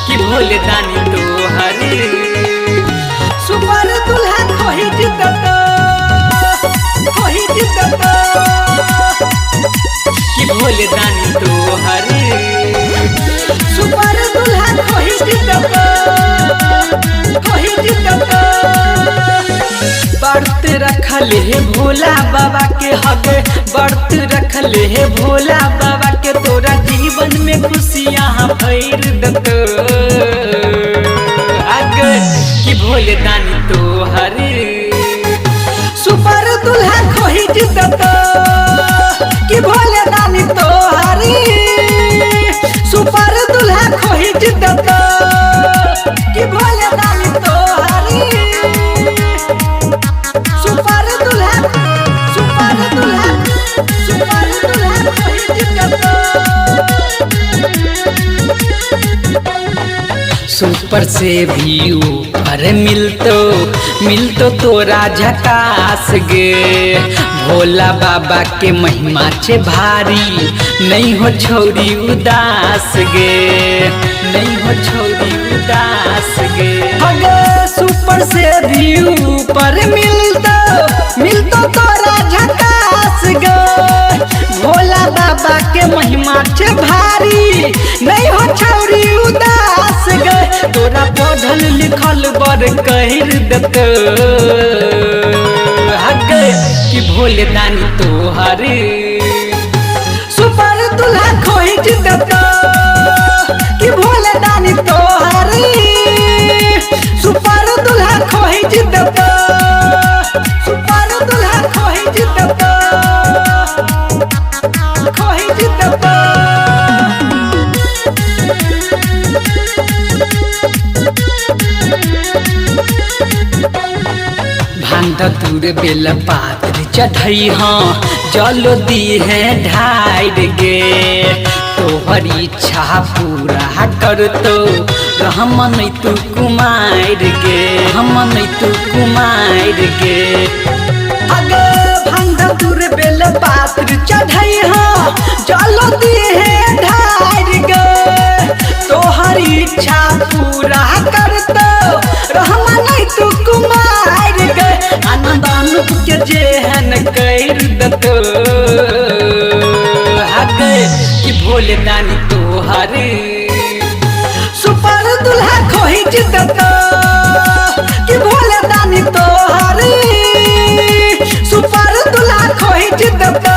कि भोले दानी तोहरे सुपर दुल्हा खोही जितत कि भोले दानी तोहरे सुपर दुल्हा खोही जितत व्रत रखले हे भोला बाबा के हगे व्रत रखले हे भोला बाबा के तोरा जीवन में खुशियाँ भर दत आगे कि भोले दानी तोहरे सुपर दुल्हा खोही जितत कि भोले दानी तोहरे सुपर दुल्हा खोही जितत कि भोले दानी तोहरे सुपर दुल्हा खोही जितत सुपर से भी ऊपर मिलतो तोरा झकास गे भोला बाबा के महिमा छे भारी नहीं हो छोरी उदास गे नहीं हो छोरी उदास गे हगे सुपर से भी ऊपर मिलतो तोरा झकास गे भोला बाबा के महिमा छे भारी नहीं हो छौरी उदास गे तोरा पढ़ल लिखल बर कहर दत हगे कि भोले दानी तोहरे सुपर दुल्हा खोही जितत कि भोले दानी तोहरे सुपर दुल्हा खोही जितत सुपर दुल्हा खोही जितत भांग दूर बेल पात्र चढ़ई हाँ जल दी है ढाई गे तोहर इच्छा पूरा कर तो रहमन तू कुमार गे हमन तू कुमार गे अगे भांग दूर बेल पात्र चढ़ई हाँ जल दी है ढाई गे तोहर इच्छा पूरा कर तो रहमन तू कुमार गे आनंद अनुप के जेहन कर दतो हगे कि भोले दानी तोहरे सुपर दुल्हा खोही जितत कि भोले दानी तोहरे सुपर दुल्हा खोही जितत